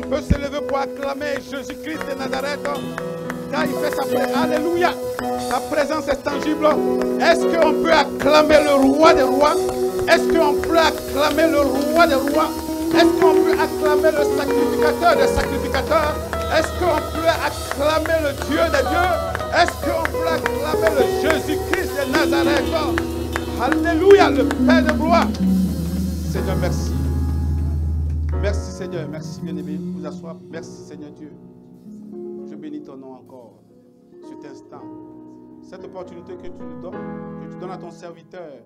peut se lever pour acclamer Jésus-Christ de Nazareth. Quand il fait sa prière, alléluia, sa présence est tangible. Est-ce qu'on peut acclamer le roi des rois? Est-ce qu'on peut acclamer le roi des rois? Est-ce qu'on peut acclamer le sacrificateur des sacrificateurs? Est-ce qu'on peut acclamer le Dieu des dieux? Est-ce qu'on peut acclamer le Jésus-Christ de Nazareth? Alléluia, le Père de gloire. Seigneur, merci. Merci Seigneur, merci bien-aimé. Vous asseoir. Merci Seigneur Dieu. Je bénis ton nom encore, cet instant. Cette opportunité que tu nous donnes, que tu donnes à ton serviteur,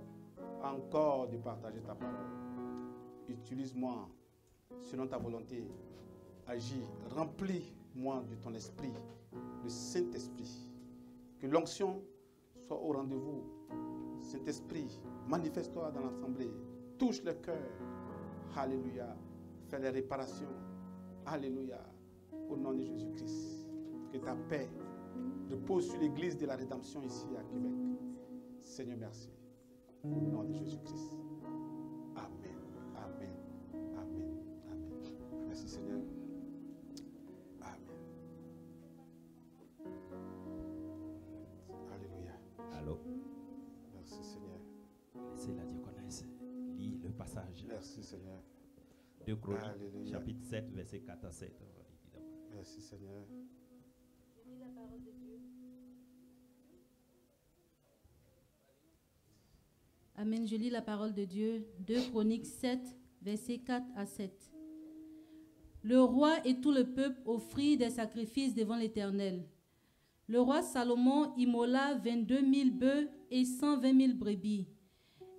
encore de partager ta parole. Utilise-moi selon ta volonté. Agis, remplis-moi de ton esprit, le Saint-Esprit. Que l'onction soit au rendez-vous. Saint-Esprit, manifeste-toi dans l'assemblée. Touche le cœur. Alléluia. Fais les réparations. Alléluia. Au nom de Jésus-Christ. Que ta paix repose sur l'église de la rédemption ici à Québec. Seigneur, merci. Au nom de Jésus-Christ. Amen. Amen. Amen. Amen. Merci Seigneur. Amen. Alléluia. Allô. Merci Seigneur. C'est la diaconesse. Lis le passage. Merci Seigneur. 2 Chroniques, Alléluia. chapitre 7, verset 4 à 7. Merci Seigneur. Je lis la parole de Dieu. Amen. Je lis la parole de Dieu. 2 Chroniques 7, versets 4 à 7. Le roi et tout le peuple offrirent des sacrifices devant l'Éternel. Le roi Salomon immola 22 000 bœufs et 120 000 brebis.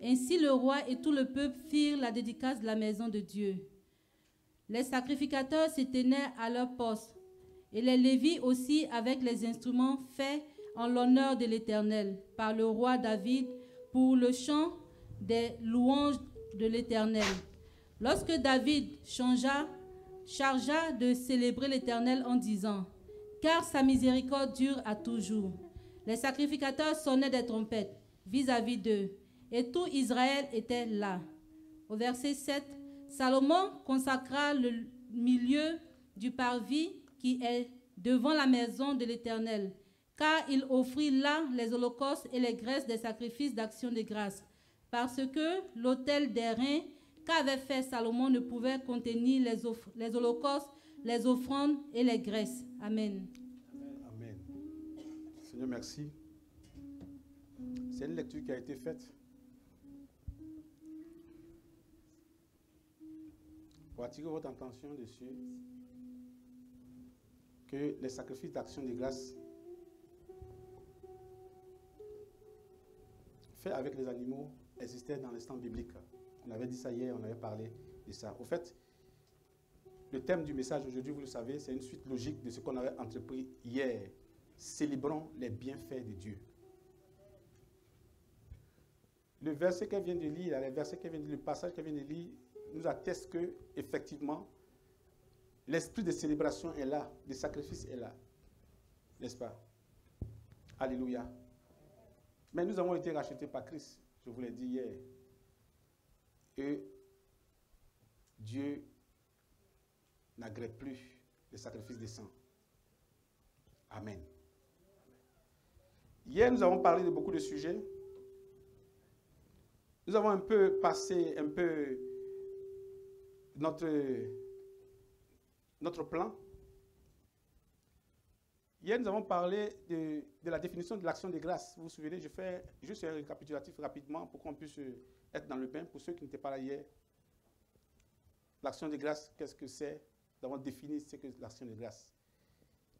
Ainsi le roi et tout le peuple firent la dédicace de la maison de Dieu. Les sacrificateurs se tenaient à leur poste, et les Lévites aussi avec les instruments faits en l'honneur de l'Éternel par le roi David pour le chant des louanges de l'Éternel. Lorsque David chargea de célébrer l'Éternel en disant « Car sa miséricorde dure à toujours », les sacrificateurs sonnaient des trompettes vis-à-vis d'eux, et tout Israël était là. Au verset 7, Salomon consacra le milieu du parvis qui est devant la maison de l'Éternel, car il offrit là les holocaustes et les graisses des sacrifices d'action de grâce, parce que l'autel d'airain qu'avait fait Salomon ne pouvait contenir les holocaustes, les offrandes et les graisses. Amen. Amen. Seigneur, merci. C'est une lecture qui a été faite pour attirer votre attention dessus que les sacrifices d'action de grâce faits avec les animaux existaient dans l'instant biblique. On avait dit ça hier, on avait parlé de ça. Au fait, le thème du message aujourd'hui, vous le savez, c'est une suite logique de ce qu'on avait entrepris hier. Célébrons les bienfaits de Dieu. Le verset qu'elle vient de lire, le passage qu'elle vient de lire, nous atteste que, effectivement, l'esprit de célébration est là, de sacrifice est là. N'est-ce pas? Alléluia. Mais nous avons été rachetés par Christ, je vous l'ai dit hier. Et Dieu n'agrée plus les sacrifices des saints. Amen. Hier, nous avons parlé de beaucoup de sujets. Nous avons un peu passé notre plan. Hier, nous avons parlé de la définition de l'action de grâce. Vous vous souvenez, je fais juste un récapitulatif rapidement pour qu'on puisse être dans le bain. Pour ceux qui n'étaient pas là hier, l'action de grâce, qu'est-ce que c'est? Nous avons défini ce que l'action de grâce.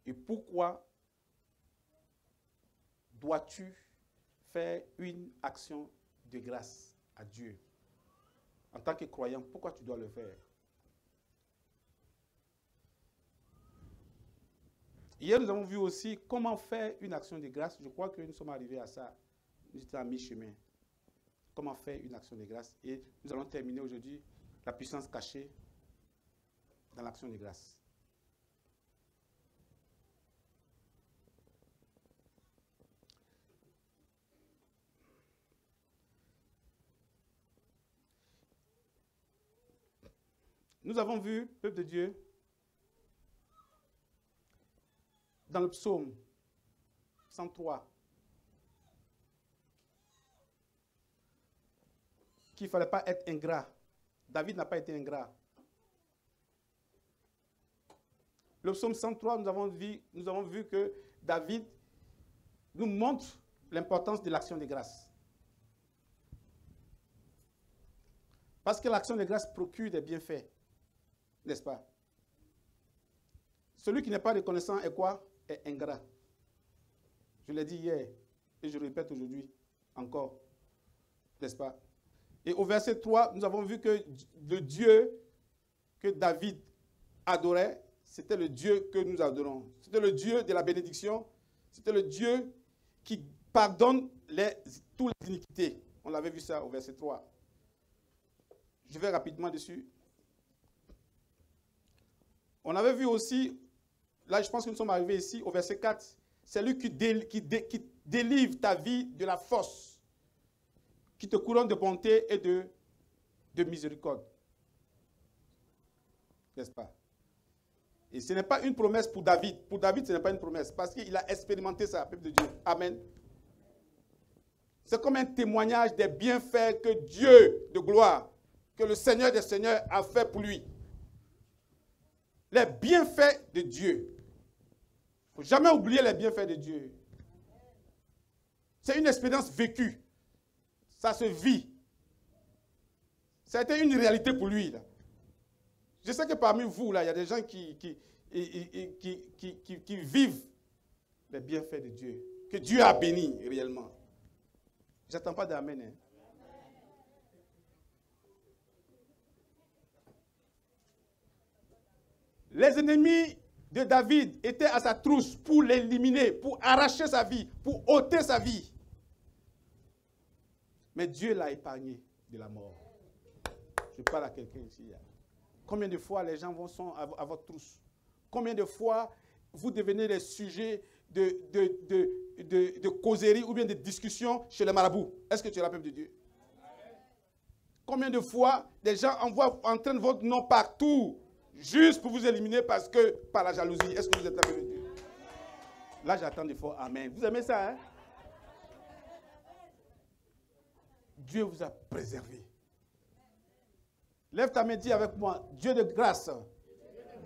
Et pourquoi dois-tu faire une action de grâce à Dieu? En tant que croyant, pourquoi tu dois le faire? Hier, nous avons vu aussi comment faire une action de grâce. Je crois que nous sommes arrivés à ça. Nous étions à mi-chemin. Comment faire une action de grâce. Et nous allons terminer aujourd'hui la puissance cachée dans l'action de grâce. Nous avons vu, peuple de Dieu, dans le psaume 103 qu'il ne fallait pas être ingrat. David n'a pas été ingrat. Le psaume 103, nous avons vu que David nous montre l'importance de l'action de grâce. Parce que l'action de grâce procure des bienfaits, n'est-ce pas? Celui qui n'est pas reconnaissant est quoi? Est ingrat. Je l'ai dit hier et je le répète aujourd'hui encore, n'est-ce pas? Et au verset 3, nous avons vu que le Dieu que David adorait, c'était le Dieu que nous adorons. C'était le Dieu de la bénédiction. C'était le Dieu qui pardonne toutes les iniquités. On l'avait vu ça au verset 3. Je vais rapidement dessus. On avait vu aussi, là je pense que nous sommes arrivés ici au verset 4, c'est lui qui délivre ta vie de la force, qui te couronne de bonté et de miséricorde. N'est-ce pas? Et ce n'est pas une promesse pour David. Pour David, ce n'est pas une promesse, parce qu'il a expérimenté ça, peuple de Dieu. Amen. C'est comme un témoignage des bienfaits que Dieu de gloire, que le Seigneur des Seigneurs a fait pour lui. Les bienfaits de Dieu. Il ne faut jamais oublier les bienfaits de Dieu. C'est une expérience vécue. Ça se vit. Ça a été une réalité pour lui, là. Je sais que parmi vous, là, il y a des gens qui vivent les bienfaits de Dieu, que Dieu a béni réellement. Je n'attends pas d'amen. Hein. Les ennemis de David étaient à sa trousse pour l'éliminer, pour arracher sa vie, pour ôter sa vie. Mais Dieu l'a épargné de la mort. Je parle à quelqu'un ici. Combien de fois les gens sont à votre trousse? Combien de fois vous devenez les sujets de causerie ou bien de discussion chez les marabouts? Est-ce que tu es la peuple de Dieu? Combien de fois des gens entraînent votre nom partout juste pour vous éliminer parce que par la jalousie? Est-ce que vous êtes la peuple de Dieu? Là, j'attends des fois. Amen. Vous aimez ça, hein? Dieu vous a préservé. Lève ta main, dis avec moi, Dieu de grâce,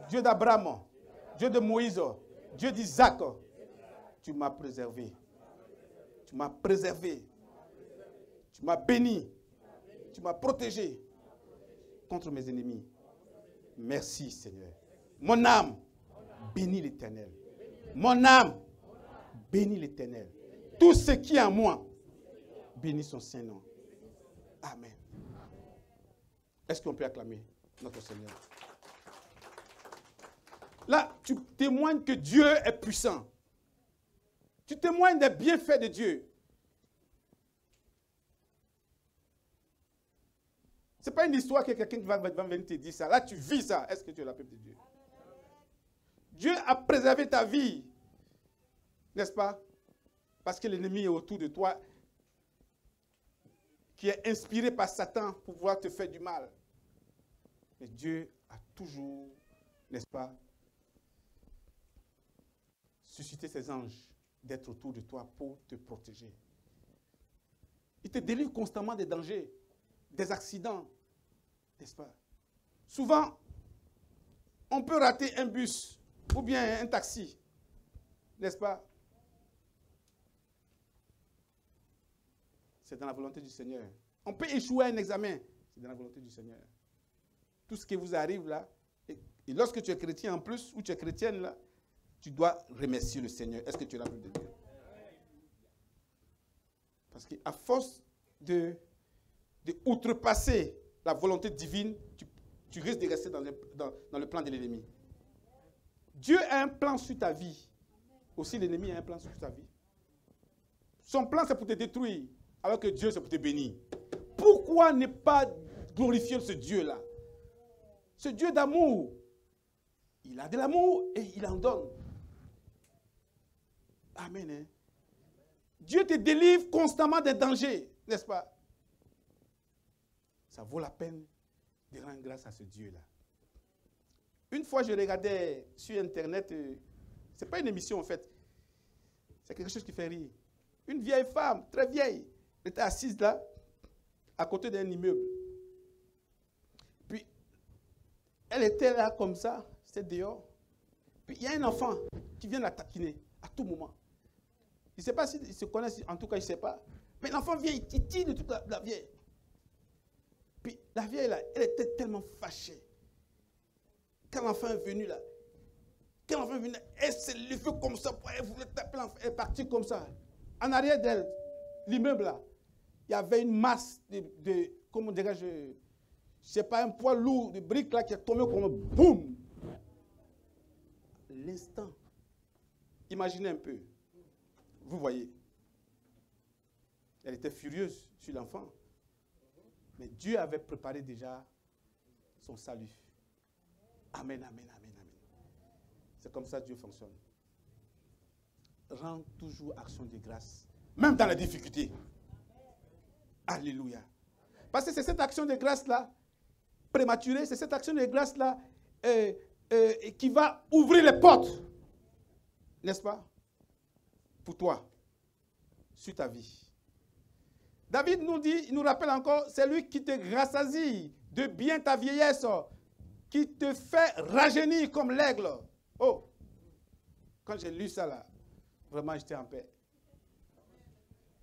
Dieu d'Abraham, Dieu de Moïse, Dieu d'Isaac, tu m'as préservé. Tu m'as préservé. Tu m'as béni. Tu m'as protégé contre mes ennemis. Merci Seigneur. Mon âme bénit l'Éternel. Mon âme bénit l'Éternel. Tout ce qui est en moi bénit son Saint-Nom. Amen. Est-ce qu'on peut acclamer notre Seigneur? Là, tu témoignes que Dieu est puissant. Tu témoignes des bienfaits de Dieu. Ce n'est pas une histoire que quelqu'un va venir te dire ça. Là, tu vis ça. Est-ce que tu es la peuple de Dieu? Dieu a préservé ta vie. N'est-ce pas? Parce que l'ennemi est autour de toi, qui est inspiré par Satan pour pouvoir te faire du mal. Mais Dieu a toujours, n'est-ce pas, suscité ses anges d'être autour de toi pour te protéger. Il te délivre constamment des dangers, des accidents, n'est-ce pas? Souvent, on peut rater un bus ou bien un taxi, n'est-ce pas? C'est dans la volonté du Seigneur. On peut échouer à un examen. C'est dans la volonté du Seigneur. Tout ce qui vous arrive là, et lorsque tu es chrétien en plus, ou tu es chrétienne là, tu dois remercier le Seigneur. Est-ce que tu es la peuple de Dieu? Parce qu'à force de outrepasser la volonté divine, tu risques de rester dans le plan de l'ennemi. Dieu a un plan sur ta vie. Aussi l'ennemi a un plan sur ta vie. Son plan, c'est pour te détruire. Alors que Dieu, c'est pour te bénir. Pourquoi ne pas glorifier ce Dieu-là? Ce Dieu d'amour. Il a de l'amour et il en donne. Amen. Hein? Dieu te délivre constamment des dangers, n'est-ce pas? Ça vaut la peine de rendre grâce à ce Dieu-là. Une fois, je regardais sur Internet Ce n'est pas une émission en fait. C'est quelque chose qui fait rire. Une vieille femme, très vieille, elle était assise là, à côté d'un immeuble. Puis, elle était là comme ça, c'était dehors. Puis, il y a un enfant qui vient la taquiner à tout moment. Je ne sais pas s'ils se connaissent, en tout cas, je ne sais pas. Mais l'enfant vient, il tire de toute la vieille. Puis, la vieille là, elle était tellement fâchée. Quand l'enfant est venu là, elle s'est levée comme ça, elle voulait taper l'enfant, elle est partie comme ça. En arrière d'elle, l'immeuble là, il y avait une masse de comment dirais-je, je ne sais pas, un poids lourd de briques là qui est tombé comme boum. L'instant, imaginez un peu, vous voyez, elle était furieuse sur l'enfant, mais Dieu avait préparé déjà son salut. Amen, amen, amen, amen. C'est comme ça que Dieu fonctionne. Rends toujours action de grâce, même dans la difficulté. Alléluia. Parce que c'est cette action de grâce-là, prématurée, c'est cette action de grâce-là qui va ouvrir les portes, n'est-ce pas, pour toi, sur ta vie. David nous dit, il nous rappelle encore, c'est lui qui te rassasie de bien ta vieillesse, qui te fait rajeunir comme l'aigle. Oh, quand j'ai lu ça là, vraiment j'étais en paix.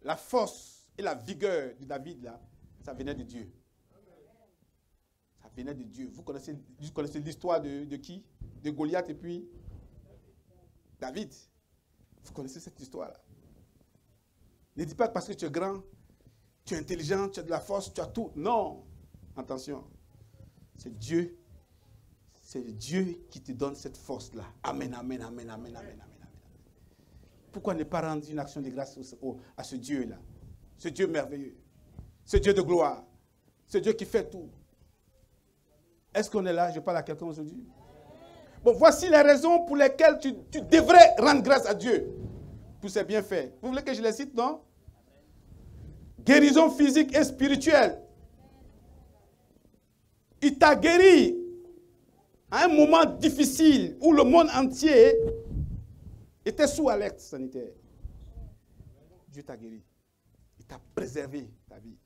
La force et la vigueur de David là, ça venait de Dieu. Ça venait de Dieu. Vous connaissez l'histoire de qui? De Goliath et puis David. Vous connaissez cette histoire-là. Ne dis pas que parce que tu es grand, tu es intelligent, tu as de la force, tu as tout. Non. Attention. C'est Dieu. C'est Dieu qui te donne cette force-là. Amen, amen, amen, amen, amen, amen, amen. Pourquoi ne pas rendre une action de grâce à ce Dieu-là? Ce Dieu merveilleux. Ce Dieu de gloire. Ce Dieu qui fait tout. Est-ce qu'on est là? Je parle à quelqu'un aujourd'hui. Bon, voici les raisons pour lesquelles tu devrais rendre grâce à Dieu pour ses bienfaits. Vous voulez que je les cite, non? Guérison physique et spirituelle. Il t'a guéri à un moment difficile où le monde entier était sous alerte sanitaire. Dieu t'a guéri. Il t'a préservé ta vie.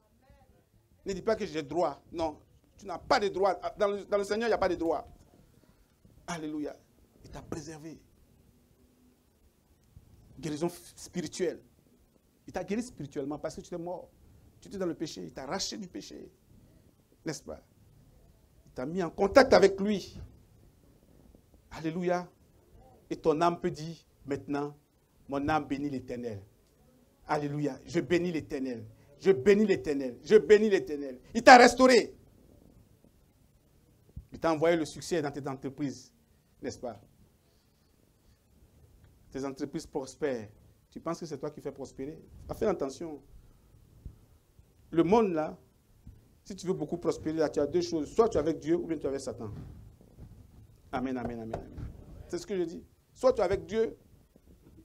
Ne dis pas que j'ai droit. Non, tu n'as pas de droit. Dans le Seigneur, il n'y a pas de droit. Alléluia. Il t'a préservé. Guérison spirituelle. Il t'a guéri spirituellement parce que tu étais mort. Tu étais dans le péché. Il t'a arraché du péché. N'est-ce pas? Il t'a mis en contact avec lui. Alléluia. Et ton âme peut dire, maintenant, mon âme bénit l'Éternel. Alléluia. Je bénis l'Éternel. Je bénis l'Éternel. Je bénis l'Éternel. Il t'a restauré. Il t'a envoyé le succès dans tes entreprises. N'est-ce pas? Tes entreprises prospèrent. Tu penses que c'est toi qui fais prospérer? Fais attention. Le monde là, si tu veux beaucoup prospérer, là, tu as deux choses. Soit tu es avec Dieu ou bien tu es avec Satan. Amen, amen, amen, amen. C'est ce que je dis. Soit tu es avec Dieu,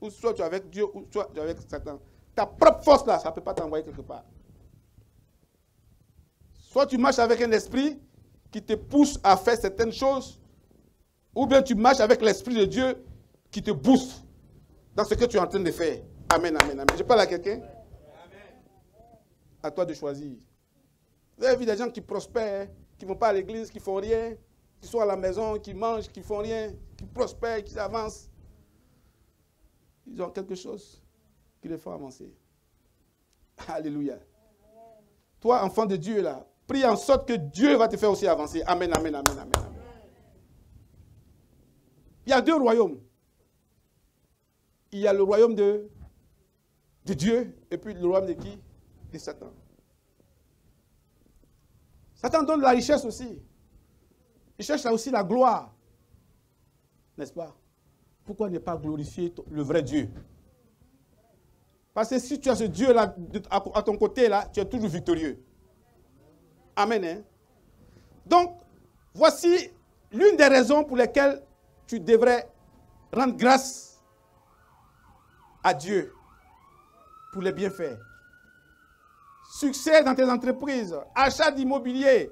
ou soit tu es avec Dieu, ou soit tu es avec Satan. Ta propre force là, ça ne peut pas t'envoyer quelque part. Soit tu marches avec un esprit qui te pousse à faire certaines choses, ou bien tu marches avec l'Esprit de Dieu qui te booste dans ce que tu es en train de faire. Amen, amen, amen. Je parle à quelqu'un? À toi de choisir. Vous avez vu des gens qui prospèrent, qui ne vont pas à l'église, qui ne font rien, qui sont à la maison, qui mangent, qui ne font rien, qui prospèrent, qui avancent. Ils ont quelque chose qui les fait avancer. Alléluia. Toi, enfant de Dieu, là, prie en sorte que Dieu va te faire aussi avancer. Amen, amen, amen, amen, amen. Il y a deux royaumes. Il y a le royaume de Dieu et puis le royaume de qui? De Satan. Satan donne la richesse aussi. Il cherche là aussi la gloire. N'est-ce pas? Pourquoi ne pas glorifier le vrai Dieu? Parce que si tu as ce Dieu-là à ton côté, là, tu es toujours victorieux. Amen. Hein? Donc, voici l'une des raisons pour lesquelles tu devrais rendre grâce à Dieu pour les bienfaits. Succès dans tes entreprises, achat d'immobilier.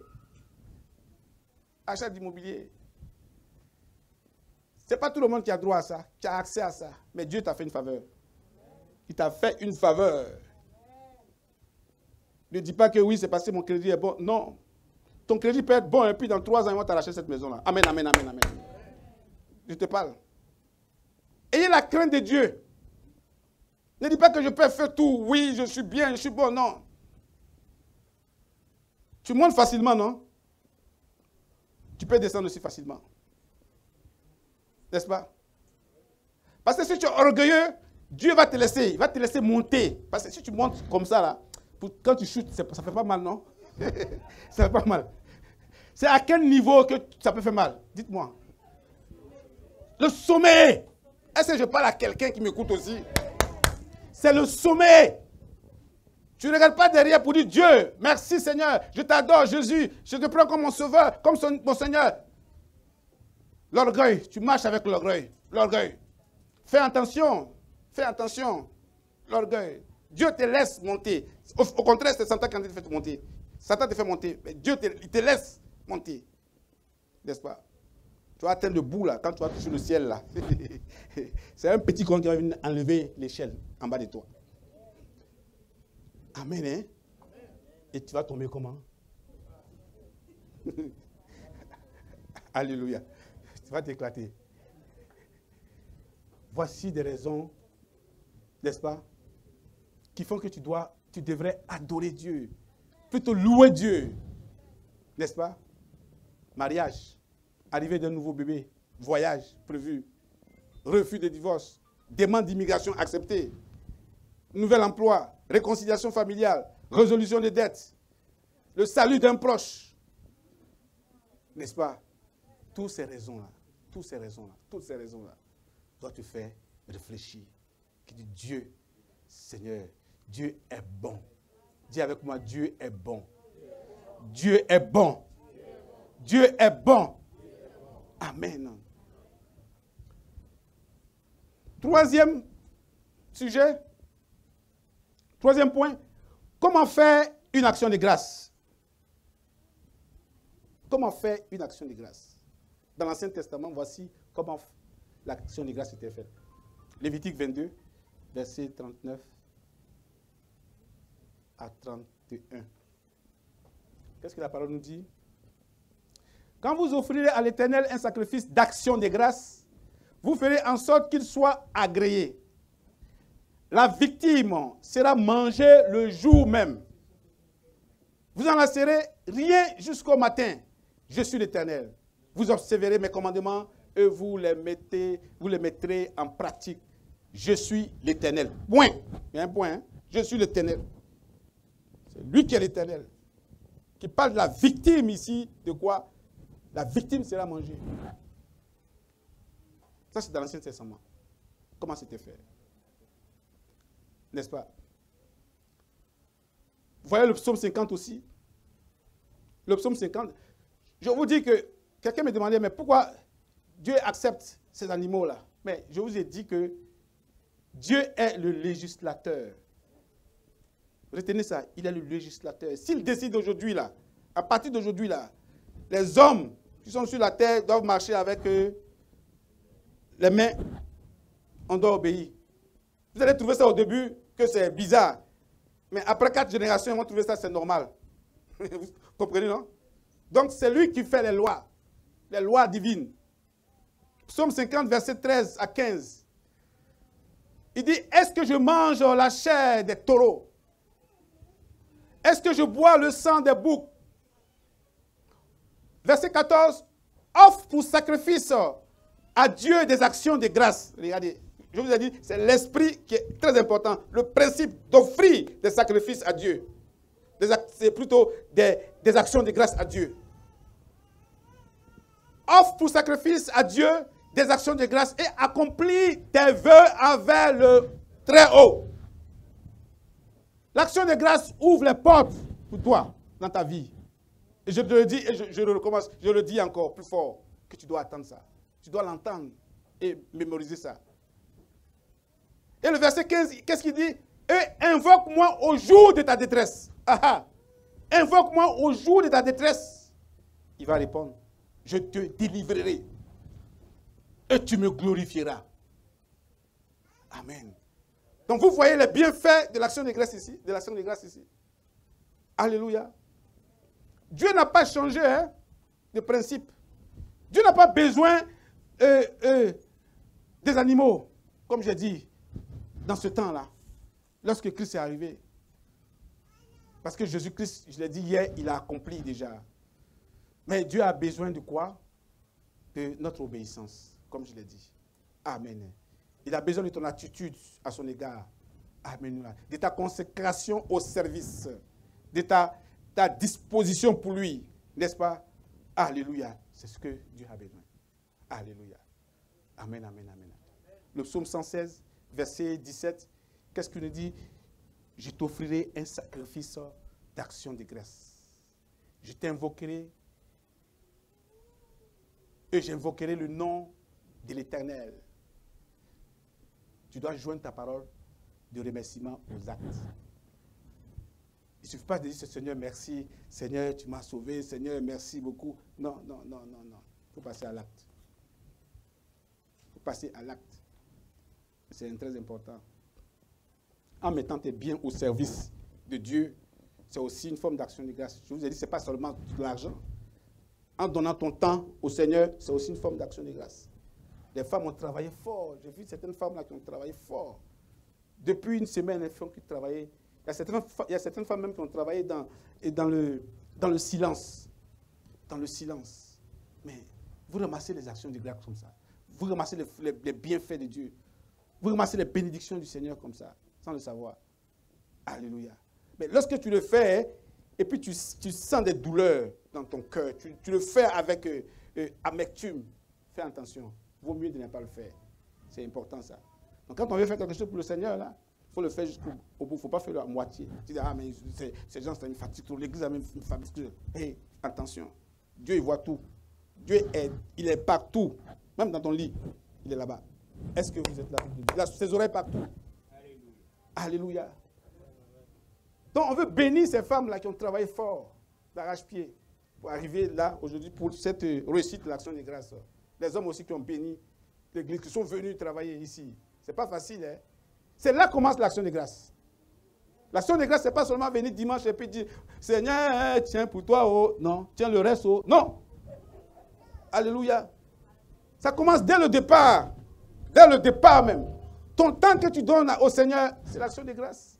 Achat d'immobilier. Ce n'est pas tout le monde qui a droit à ça, qui a accès à ça. Mais Dieu t'a fait une faveur. Il t'a fait une faveur. Ne dis pas que oui, c'est parce que mon crédit est bon. Non. Ton crédit peut être bon et puis dans 3 ans, ils vont t'arracher cette maison-là. Amen, amen, amen, amen. Je te parle. Ayez la crainte de Dieu. Ne dis pas que je peux faire tout. Oui, je suis bien, je suis bon. Non. Tu montes facilement, non? Tu peux descendre aussi facilement. N'est-ce pas? Parce que si tu es orgueilleux, Dieu va te laisser. Il va te laisser monter. Parce que si tu montes comme ça, là, quand tu chutes, ça ne fait pas mal, non? Ça fait pas mal. C'est à quel niveau que ça peut faire mal? Dites-moi. Le sommet. Est-ce que je parle à quelqu'un qui m'écoute aussi? C'est le sommet. Tu ne regardes pas derrière pour dire Dieu, merci Seigneur, je t'adore Jésus, je te prends comme mon sauveur, comme mon Seigneur. L'orgueil, tu marches avec l'orgueil. L'orgueil. Fais attention. Fais attention. L'orgueil. Dieu te laisse monter. Au contraire, c'est Satan qui te fait monter. Satan te fait monter. Mais Dieu il te laisse monter. N'est-ce pas? Tu vas atteindre le bout là, quand tu vas toucher le ciel là. C'est un petit con qui va venir enlever l'échelle en bas de toi. Amen, hein? Et tu vas tomber comment? Alléluia. Tu vas t'éclater. Voici des raisons, n'est-ce pas, qui font que tu devrais adorer Dieu, plutôt louer Dieu, n'est-ce pas? Mariage, arrivée d'un nouveau bébé, voyage prévu, refus de divorce, demande d'immigration acceptée, nouvel emploi, réconciliation familiale, résolution des dettes, le salut d'un proche, n'est-ce pas? Toutes ces raisons-là, doivent te faire réfléchir. Qui dit Dieu, Seigneur, Dieu est bon. Dis avec moi, Dieu est bon. Dieu est bon. Dieu est bon. Amen. Troisième sujet. Troisième point. Comment faire une action de grâce? Comment faire une action de grâce? Dans l'Ancien Testament, voici comment l'action de grâce était faite. Lévitique 22, verset 39 à 31. Qu'est-ce que la parole nous dit? Quand vous offrirez à l'Éternel un sacrifice d'action de grâce, vous ferez en sorte qu'il soit agréé. La victime sera mangée le jour même. Vous en laisserez rien jusqu'au matin. Je suis l'Éternel. Vous observerez mes commandements et vous les mettrez en pratique. Je suis l'Éternel. Point. Il y a un point. Hein? Je suis l'Éternel. C'est lui qui est l'Éternel. Qui parle de la victime ici. De quoi? La victime sera mangée. Ça, c'est dans l'Ancien Testament. Comment c'était fait? N'est-ce pas? Vous voyez le psaume 50 aussi? Le psaume 50. Je vous dis que quelqu'un me demandait, mais pourquoi Dieu accepte ces animaux-là? Mais je vous ai dit que Dieu est le législateur. Retenez ça, il est le législateur. S'il décide aujourd'hui, là, à partir d'aujourd'hui, là, les hommes qui sont sur la terre doivent marcher avec les mains, on doit obéir. Vous allez trouver ça au début que c'est bizarre. Mais après 4 générations, ils vont trouver ça c'est normal. Vous comprenez, non? Donc c'est lui qui fait les lois divines. Psaume 50, verset 13 à 15. Il dit, est-ce que je mange la chair des taureaux? Est-ce que je bois le sang des boucs? Verset 14, offre pour sacrifice à Dieu des actions de grâce. Regardez, je vous ai dit, c'est l'esprit qui est très important. Le principe d'offrir des sacrifices à Dieu. C'est plutôt des actions de grâce à Dieu. Offre pour sacrifice à Dieu des actions de grâce et accomplis tes vœux envers le Très-Haut. L'action de grâce ouvre les portes pour toi dans ta vie. Et je te le dis et je le recommence, je le dis encore plus fort, que tu dois attendre ça. Tu dois l'entendre et mémoriser ça. Et le verset 15, qu'est-ce qu'il dit? Et invoque-moi au jour de ta détresse. Ah, invoque-moi au jour de ta détresse. Il va répondre, je te délivrerai. et tu me glorifieras. Amen. Donc vous voyez les bienfaits de l'action de grâce ici, Alléluia. Dieu n'a pas changé de principe. Dieu n'a pas besoin des animaux, comme j'ai dit, dans ce temps-là, lorsque Christ est arrivé. Parce que Jésus-Christ, je l'ai dit hier, il a accompli déjà. Mais Dieu a besoin de quoi? De notre obéissance, comme je l'ai dit. Amen. Il a besoin de ton attitude à son égard. Amen. De ta consécration au service. De ta disposition pour lui. N'est-ce pas? Alléluia. C'est ce que Dieu a besoin. Alléluia. Amen, amen, amen. Le psaume 116, verset 17, qu'est-ce qu'il nous dit? Je t'offrirai un sacrifice d'action de grâce. Je t'invoquerai et j'invoquerai le nom de l'Éternel. Tu dois joindre ta parole de remerciement aux actes. Il ne suffit pas de dire Seigneur, merci, Seigneur, tu m'as sauvé, Seigneur, merci beaucoup. Non, non, non, non, non. Il faut passer à l'acte. Il faut passer à l'acte. C'est très important. En mettant tes biens au service de Dieu, c'est aussi une forme d'action de grâce. Je vous ai dit, ce n'est pas seulement de l'argent. En donnant ton temps au Seigneur, c'est aussi une forme d'action de grâce. Les femmes ont travaillé fort. J'ai vu certaines femmes là qui ont travaillé fort. Depuis une semaine, elles font qu'ils travaillaient. Il y a certaines femmes même qui ont travaillé dans le silence. Dans le silence. Mais vous ramassez les actions de grâce comme ça. Vous ramassez les bienfaits de Dieu. Vous ramassez les bénédictions du Seigneur comme ça, sans le savoir. Alléluia. Mais lorsque tu le fais, et puis tu sens des douleurs dans ton cœur, tu le fais avec amertume, fais attention. Vaut mieux de ne pas le faire. C'est important ça. Donc quand on veut faire quelque chose pour le Seigneur, là, il faut le faire jusqu'au bout. Il ne faut pas faire à moitié. Tu dis, ah mais ces gens, ça me fatigue trop. L'église a même une fatigue. Hey, attention. Dieu, il voit tout. Dieu, il est partout. Même dans ton lit, il est là-bas. Est-ce que vous êtes là? Il a ses oreilles partout. Alléluia. Alléluia. Donc on veut bénir ces femmes-là qui ont travaillé fort, d'arrache-pied, pour arriver là, aujourd'hui, pour cette réussite de l'action de grâce. Les hommes aussi qui ont béni l'église, qui sont venus travailler ici. Ce n'est pas facile, hein? C'est là que commence l'action de grâce. L'action de grâce, ce n'est pas seulement venir dimanche et puis dire, Seigneur, tiens pour toi, oh. Non, tiens le reste, oh. Non. Alléluia. Ça commence dès le départ. Dès le départ même. Ton temps que tu donnes au Seigneur, c'est l'action de grâce.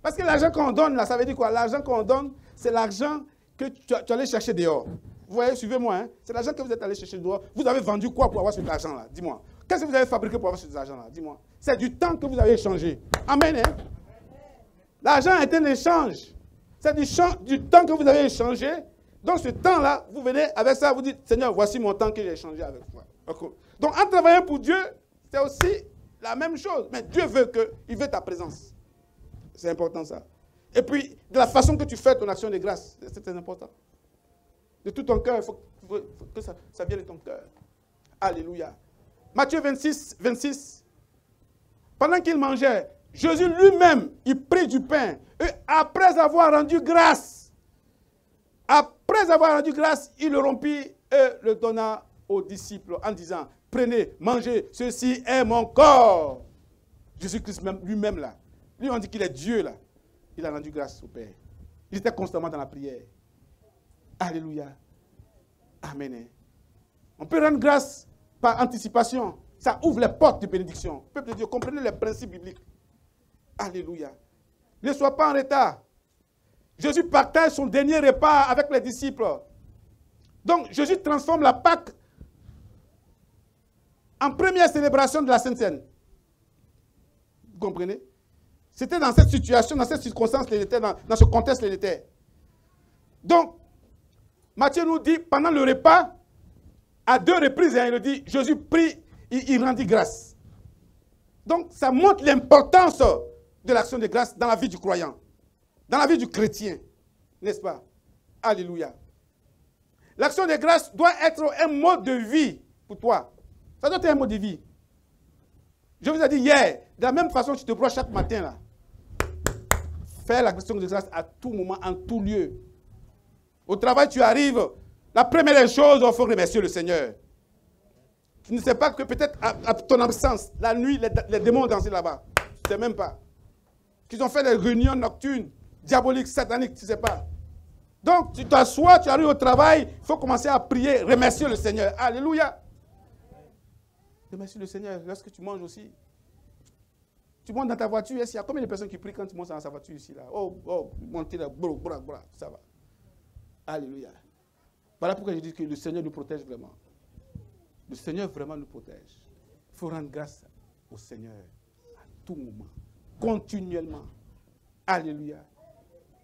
Parce que l'argent qu'on donne, là, ça veut dire quoi? L'argent qu'on donne, c'est l'argent que tu allais chercher dehors. Vous voyez, suivez-moi, hein? C'est l'argent que vous êtes allé chercher dehors. Vous avez vendu quoi pour avoir cet argent-là? Dis-moi. Qu'est-ce que vous avez fabriqué pour avoir cet argent-là? Dis-moi. C'est du temps que vous avez échangé. Amen, hein? L'argent est un échange. C'est du temps que vous avez échangé. Donc, ce temps-là, vous venez avec ça, vous dites, Seigneur, voici mon temps que j'ai échangé avec toi. Donc, en travaillant pour Dieu, c'est aussi la même chose. Mais Dieu veut il veut ta présence. C'est important, ça. Et puis, de la façon que tu fais ton action de grâce, c'est très important. De tout ton cœur, il faut que ça vienne de ton cœur. Alléluia. Matthieu 26, 26. Pendant qu'il mangeait, Jésus lui-même, il prit du pain. Et après avoir rendu grâce, il le rompit et le donna aux disciples en disant, prenez, mangez, ceci est mon corps. Jésus-Christ lui-même là. Lui, on dit qu'il est Dieu là. Il a rendu grâce au Père. Il était constamment dans la prière. Alléluia. Amen. On peut rendre grâce par anticipation. Ça ouvre les portes de bénédiction. Peuple de Dieu, comprenez les principes bibliques. Alléluia. Ne sois pas en retard. Jésus partage son dernier repas avec les disciples. Donc, Jésus transforme la Pâque en première célébration de la Sainte Seine. Vous comprenez? C'était dans cette situation, dans cette circonstance qu'il était, dans ce contexte qu'il était. Donc, Matthieu nous dit, pendant le repas, à 2 reprises, il le dit, Jésus prie, il rendit grâce. Donc, ça montre l'importance de l'action de grâce dans la vie du croyant, dans la vie du chrétien, n'est-ce pas? Alléluia. L'action de grâce doit être un mode de vie pour toi. Ça doit être un mode de vie. Je vous ai dit hier, de la même façon que tu te broches chaque matin, là, fais l'action de grâce à tout moment, en tout lieu. Au travail, tu arrives, la première chose, il faut remercier le Seigneur. Tu ne sais pas que peut-être à ton absence, la nuit, les démons ont dansé là-bas. Tu ne sais même pas. Qu'ils ont fait des réunions nocturnes, diaboliques, sataniques, tu ne sais pas. Donc, tu t'assois, tu arrives au travail, il faut commencer à prier, remercier le Seigneur. Alléluia. Remercier le Seigneur lorsque tu manges aussi. Tu montes dans ta voiture, il y a combien de personnes qui prient quand tu montes dans sa voiture ici, là? Oh, montez là, ça va. Alléluia. Voilà pourquoi je dis que le Seigneur nous protège vraiment. Le Seigneur vraiment nous protège. Il faut rendre grâce au Seigneur à tout moment, continuellement. Alléluia.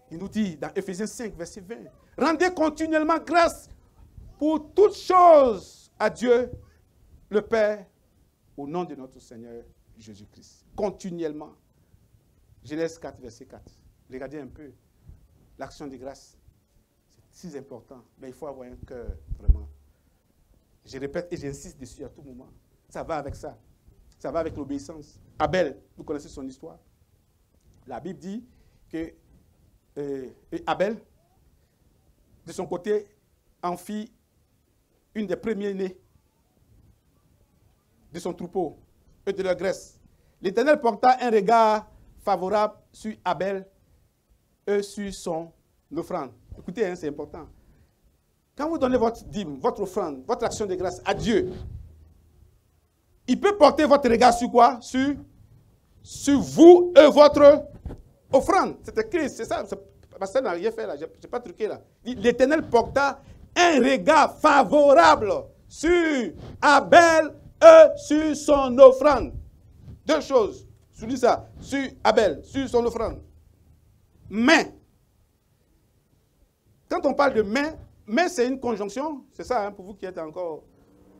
Il nous dit dans Éphésiens 5, verset 20, rendez continuellement grâce pour toutes choses à Dieu, le Père, au nom de notre Seigneur Jésus-Christ. Continuellement. Genèse 4, verset 4. Regardez un peu l'action de grâce. C'est si important. Mais il faut avoir un cœur, vraiment. Je répète et j'insiste dessus à tout moment. Ça va avec ça. Ça va avec l'obéissance. Abel, vous connaissez son histoire. La Bible dit que Abel, de son côté, en fit une des premiers-nés de son troupeau et de leur graisse. L'Éternel porta un regard favorable sur Abel et sur son offrande. Écoutez, c'est important. Quand vous donnez votre dîme, votre offrande, votre action de grâce à Dieu, il peut porter votre regard sur quoi? Sur vous et votre offrande. C'est écrit, c'est ça. Pasteur n'a rien fait là, je n'ai pas truqué là. L'Éternel porta un regard favorable sur Abel et sur son offrande. Deux choses. Je dis ça. Sur Abel, sur son offrande. Mais, quand on parle de mais c'est une conjonction, c'est ça, hein, pour vous qui êtes encore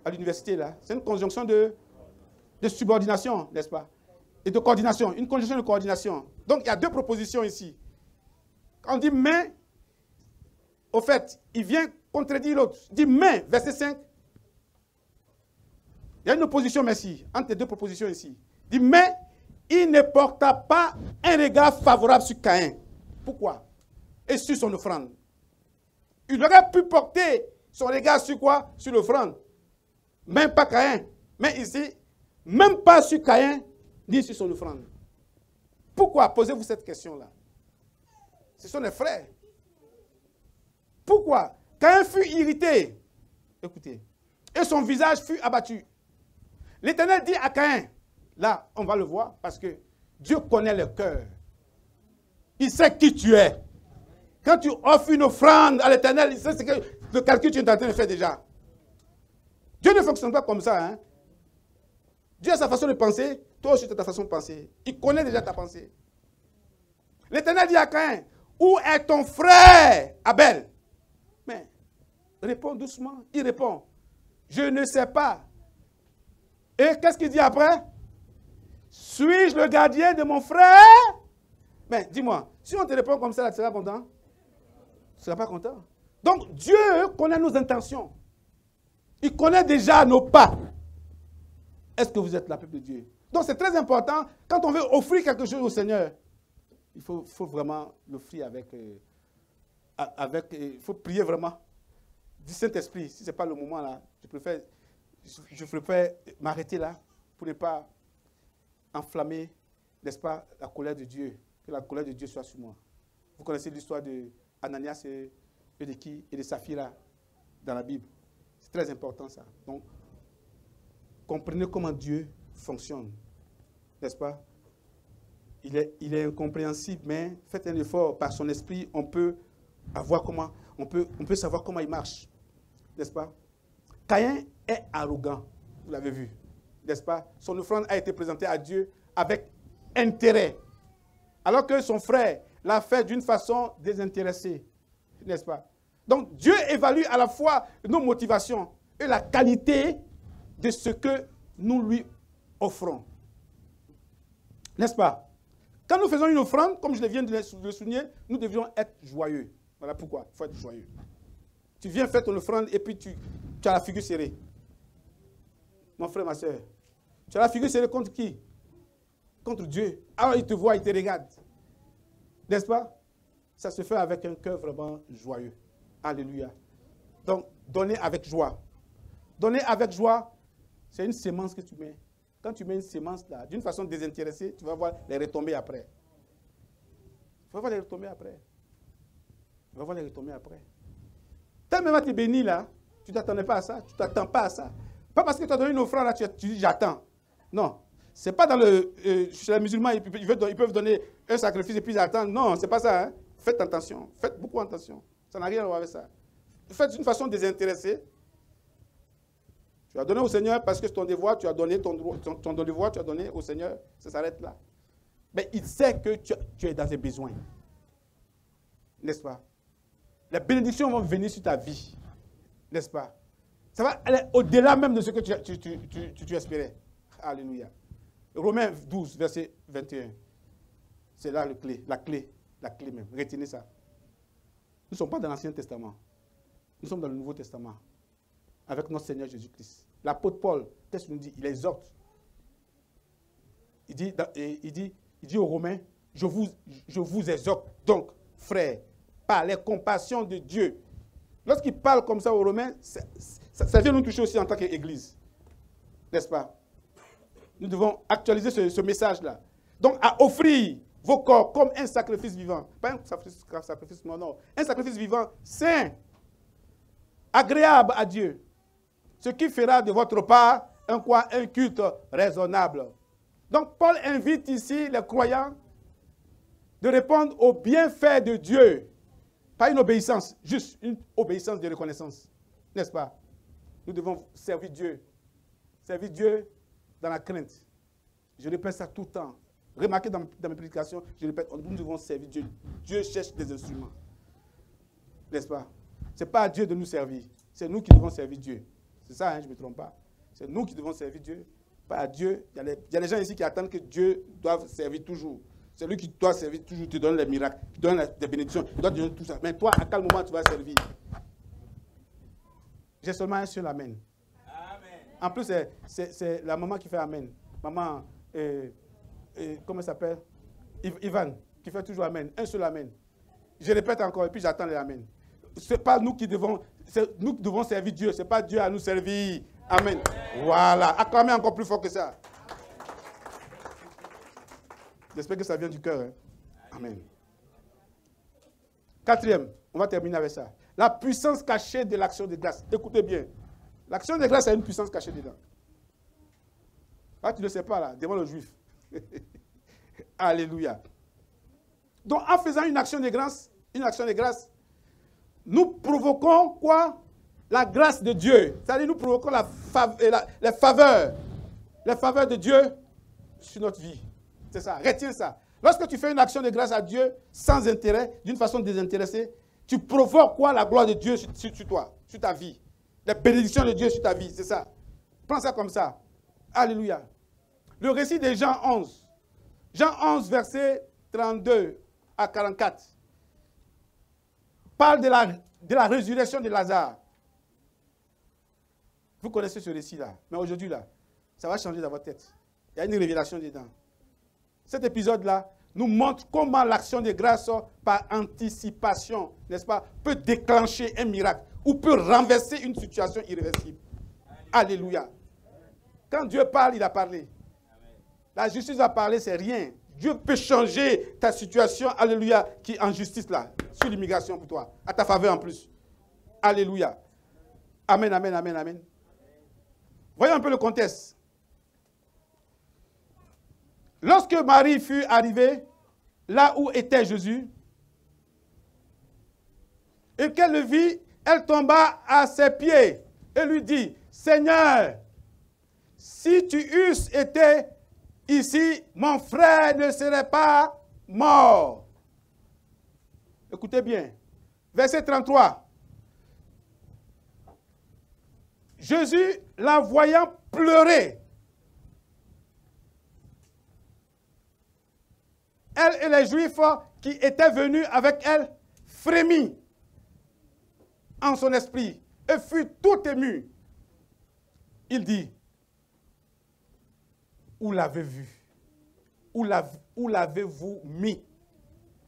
à l'université là, c'est une conjonction de subordination, n'est-ce pas? Et de coordination, une conjonction de coordination. Donc il y a deux propositions ici. Quand on dit mais, au fait, il vient contredire l'autre. Il dit mais, verset 5. Il y a une opposition, merci, entre les deux propositions ici. Il dit mais, il ne porta pas un regard favorable sur Caïn. Pourquoi? Et sur son offrande. Il aurait pu porter son regard sur quoi? Sur l'offrande. Même pas Caïn. Mais ici, même pas sur Caïn, ni sur son offrande. Pourquoi? Posez-vous cette question-là. Ce sont les frères. Pourquoi? Caïn fut irrité. Écoutez. Et son visage fut abattu. L'Éternel dit à Caïn, là, on va le voir, parce que Dieu connaît le cœur. Il sait qui tu es. Quand tu offres une offrande à l'Éternel, il sait ce que le calcul que tu es en train de faire déjà. Dieu ne fonctionne pas comme ça. Hein? Dieu a sa façon de penser, toi aussi tu as ta façon de penser. Il connaît déjà ta pensée. L'Éternel dit à Caïn, où est ton frère Abel? Mais réponds doucement. Il répond, je ne sais pas. Et qu'est-ce qu'il dit après? Suis-je le gardien de mon frère? Mais dis-moi, si on te répond comme ça, là, tu seras content? Tu ne seras pas content. Donc Dieu connaît nos intentions. Il connaît déjà nos pas. Est-ce que vous êtes la peuple de Dieu? Donc c'est très important, quand on veut offrir quelque chose au Seigneur, il faut vraiment l'offrir il faut prier vraiment du Saint-Esprit. Si ce n'est pas le moment là, je préfère m'arrêter là pour ne pas enflammer, n'est-ce pas, la colère de Dieu. Que la colère de Dieu soit sur moi. Vous connaissez l'histoire de Ananias et de Saphira dans la Bible. C'est très important ça. Donc, comprenez comment Dieu fonctionne. N'est-ce pas? Il est incompréhensible, mais faites un effort. Par son esprit, on peut savoir comment il marche. N'est-ce pas? Caïn est arrogant. Vous l'avez vu. N'est-ce pas? Son offrande a été présentée à Dieu avec intérêt. Alors que son frère l'a fait d'une façon désintéressée. N'est-ce pas? Donc Dieu évalue à la fois nos motivations et la qualité de ce que nous lui offrons. N'est-ce pas? Quand nous faisons une offrande, comme je viens de le souligner, nous devions être joyeux. Voilà pourquoi il faut être joyeux. Tu viens faire ton offrande et puis tu as la figure serrée. Mon frère, ma soeur, tu as la figure serrée contre qui? Contre Dieu. Alors il te voit, il te regarde. N'est-ce pas? Ça se fait avec un cœur vraiment joyeux. Alléluia. Donc, donnez avec joie. Donnez avec joie, C'est une sémence que tu mets. Quand tu mets une sémence là, d'une façon désintéressée, tu vas voir les retombées après. Tu vas voir les retombées après. Tu vas voir les retombées après. Tant même à te bénir là, tu ne t'attendais pas à ça. Tu ne t'attends pas à ça. Pas parce que tu as donné une offrande là, tu dis j'attends. Non. Ce n'est pas dans le... chez les musulmans, ils peuvent donner un sacrifice et puis ils attendent. Non, ce n'est pas ça. Hein. Faites attention. Faites beaucoup attention. Ça n'a rien à voir avec ça. Faites d'une façon désintéressée. Tu as donné au Seigneur parce que c'est ton devoir, tu as donné ton devoir, tu as donné au Seigneur. Ça s'arrête là. Mais il sait que tu es dans ses besoins. N'est-ce pas? Les bénédictions vont venir sur ta vie. N'est-ce pas? Ça va aller au-delà même de ce que tu espérais. Alléluia. Romains 12, verset 21. C'est là la clé même. Retenez ça. Nous ne sommes pas dans l'Ancien Testament. Nous sommes dans le Nouveau Testament. Avec notre Seigneur Jésus-Christ. L'apôtre Paul, qu'est-ce qu'il nous dit? Il exhorte. Il dit aux Romains, je vous exhorte donc, frères, par les compassions de Dieu. Lorsqu'il parle comme ça aux Romains, ça vient nous toucher aussi en tant qu'Église. N'est-ce pas? Nous devons actualiser ce message-là. Donc, à offrir vos corps comme un sacrifice vivant. Pas un sacrifice, non. Un sacrifice vivant, saint, agréable à Dieu. Ce qui fera de votre part un culte raisonnable. Donc, Paul invite ici les croyants de répondre aux bienfaits de Dieu. Pas une obéissance, juste une obéissance de reconnaissance. N'est-ce pas? Nous devons servir Dieu. Servir Dieu dans la crainte. Je répète ça tout le temps. Remarquez dans mes prédications, je répète, nous devons servir Dieu. Dieu cherche des instruments. N'est-ce pas? Ce n'est pas à Dieu de nous servir. C'est nous qui devons servir Dieu. C'est ça, hein, je ne me trompe pas. C'est nous qui devons servir Dieu, pas à Dieu. Il y a des gens ici qui attendent que Dieu doive servir toujours. C'est lui qui doit servir toujours, te donne les miracles, te donne des bénédictions, il doit te donner tout ça. Mais toi, à quel moment tu vas servir? J'ai seulement un seul amen. Amen. En plus, c'est la maman qui fait amen. Maman, comment elle s'appelle? Ivan, qui fait toujours amen. Un seul amen. Je répète encore et puis j'attends les amen. Ce n'est pas nous qui devons servir Dieu. Ce n'est pas Dieu à nous servir. Amen. Voilà. Acclamez encore plus fort que ça. J'espère que ça vient du cœur. Hein? Amen. Quatrième, on va terminer avec ça. La puissance cachée de l'action de grâce. Écoutez bien. L'action de grâce a une puissance cachée dedans. Ah, tu ne sais pas là, devant le juif. Alléluia. Donc, en faisant une action de grâce, nous provoquons quoi? La grâce de Dieu. C'est-à-dire, nous provoquons les faveurs de Dieu sur notre vie. C'est ça, retiens ça. Lorsque tu fais une action de grâce à Dieu sans intérêt, d'une façon désintéressée, tu provoques quoi? La gloire de Dieu sur toi, sur ta vie. Les bénédictions de Dieu sur ta vie, c'est ça. Prends ça comme ça. Alléluia. Le récit de Jean 11. Jean 11, verset 32 à 44. Parle de la résurrection de Lazare. Vous connaissez ce récit-là. Mais aujourd'hui, là, ça va changer dans votre tête. Il y a une révélation dedans. Cet épisode-là nous montre comment l'action de grâce par anticipation, n'est-ce pas, peut déclencher un miracle ou peut renverser une situation irréversible. Alléluia. Quand Dieu parle, il a parlé. La justice a parlé, c'est rien. Dieu peut changer ta situation, alléluia, qui est en justice là, sur l'immigration pour toi, à ta faveur en plus. Alléluia. Amen, amen, amen, amen. Voyons un peu le contexte. Lorsque Marie fut arrivée là où était Jésus, et qu'elle le vit, elle tomba à ses pieds et lui dit, Seigneur, si tu eusses été ici, mon frère ne serait pas mort. Écoutez bien. Verset 33. Jésus, la voyant pleurer, elle et les Juifs qui étaient venus avec elle frémit en son esprit et fut tout ému. Il dit, où l'avez-vous? Où l'avez-vous mis?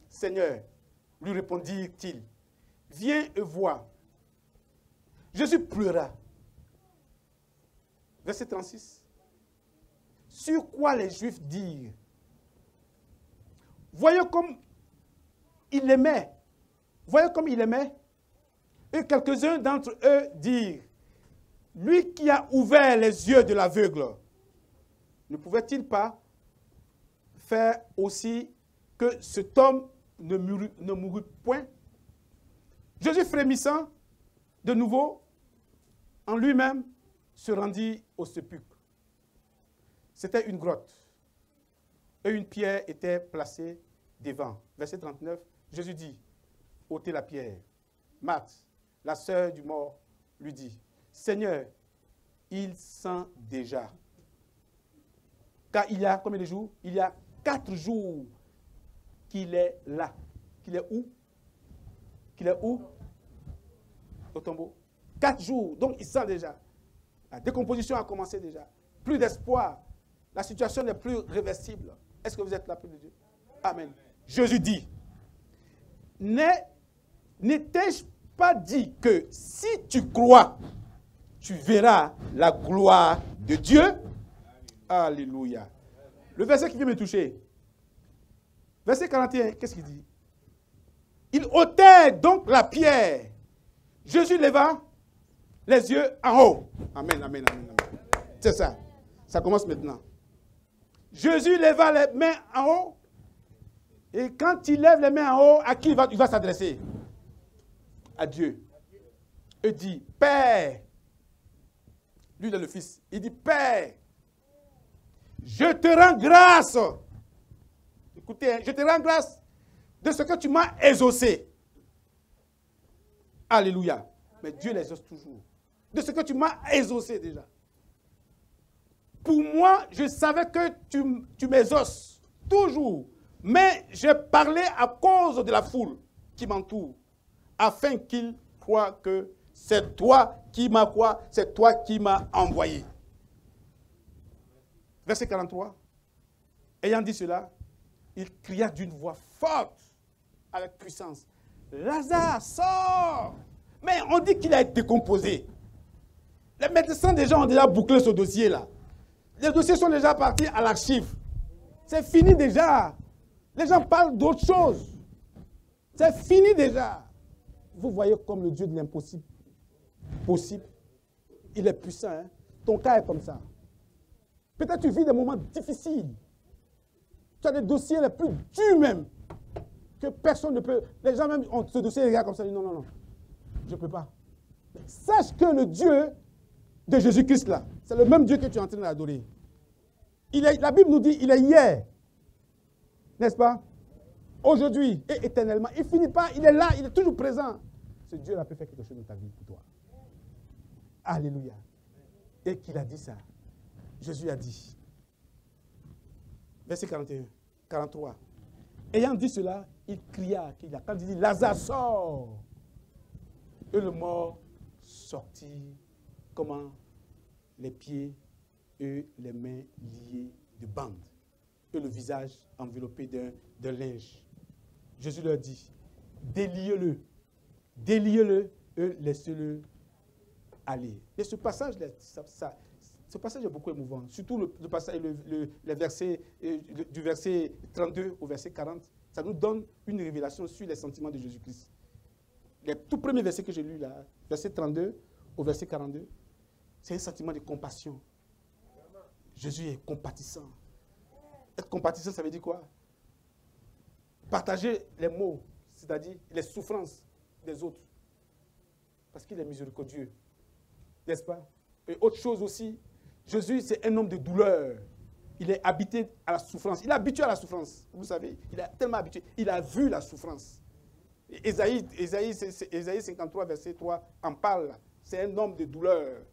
Seigneur, lui répondit-il, viens et vois. Jésus pleura. Verset 36. Sur quoi les Juifs dirent, voyez comme il aimait. Voyez comme il aimait. Et quelques-uns d'entre eux dirent, lui qui a ouvert les yeux de l'aveugle, ne pouvait-il pas faire aussi que cet homme ne mourut point? Jésus frémissant, de nouveau, en lui-même, se rendit au sépulcre. C'était une grotte. Et une pierre était placée devant. Verset 39, Jésus dit, ôtez la pierre. Marthe, la sœur du mort, lui dit, Seigneur, il sent déjà. Car il y a combien de jours? Il y a 4 jours qu'il est là. Qu'il est où? Qu'il est où? Au tombeau. 4 jours. Donc il sent déjà. La décomposition a commencé déjà. Plus d'espoir. La situation n'est plus réversible. Est-ce que vous êtes là, peuple de Dieu? Amen. Jésus dit, n'étais-je pas dit que si tu crois, tu verras la gloire de Dieu? Alléluia. Le verset qui vient me toucher. Verset 41, qu'est-ce qu'il dit? Il ôtait donc la pierre. Jésus leva les yeux en haut. Amen, amen, amen, amen. C'est ça. Ça commence maintenant. Jésus leva les mains en haut. Et quand il lève les mains en haut, à qui il va s'adresser? À Dieu. Il dit, Père. Lui, il est le Fils. Il dit, Père, je te rends grâce. Écoutez, je te rends grâce de ce que tu m'as exaucé. Alléluia. Mais Dieu les exauce toujours. De ce que tu m'as exaucé déjà. Pour moi, je savais que tu m'exauces toujours. Mais je parlais à cause de la foule qui m'entoure, afin qu'ils croient que c'est toi qui m'as quoi? C'est toi qui m'as envoyé. Verset 43. Ayant dit cela, il cria d'une voix forte, avec puissance, Lazare, sors! Mais on dit qu'il a été décomposé. Les médecins déjà ont déjà bouclé ce dossier-là. Les dossiers sont déjà partis à l'archive. C'est fini déjà. Les gens parlent d'autre chose. C'est fini déjà. Vous voyez comme le Dieu de l'impossible possible. Il est puissant. Hein? Ton cas est comme ça. Peut-être tu vis des moments difficiles. Tu as des dossiers les plus durs même. Que personne ne peut. Les gens même ont ce dossier, les gars, comme ça. Non, non, non. Je ne peux pas. Sache que le Dieu de Jésus-Christ là, c'est le même Dieu que tu es en train d'adorer. La Bible nous dit, il est hier. N'est-ce pas? Aujourd'hui et éternellement. Il ne finit pas, il est là, il est toujours présent. Ce Dieu-là peut faire quelque chose dans ta vie pour toi. Alléluia. Et qu'il a dit ça. Jésus a dit. Verset 41, 43. Ayant dit cela, il cria. Quand il dit, Lazare, sort. Et le mort sortit. Comment? Les pieds et les mains liés de bandes. Et le visage enveloppé d'un linge. Jésus leur dit, déliez-le. Déliez-le et laissez-le aller. Et ce passage, ce passage est beaucoup émouvant. Surtout le passage, le verset, du verset 32 au verset 40, ça nous donne une révélation sur les sentiments de Jésus-Christ. Le tout premier verset que j'ai lu là, verset 32 au verset 42, c'est un sentiment de compassion. Jésus est compatissant. Être compatissant, ça veut dire quoi? Partager les maux, c'est-à-dire les souffrances des autres. Parce qu'il est miséricordieux. N'est-ce pas? Et autre chose aussi, Jésus, c'est un homme de douleur. Il est habité à la souffrance. Il est habitué à la souffrance. Vous savez, il est tellement habitué. Il a vu la souffrance. Ésaïe 53, verset 3 en parle. C'est un homme de douleur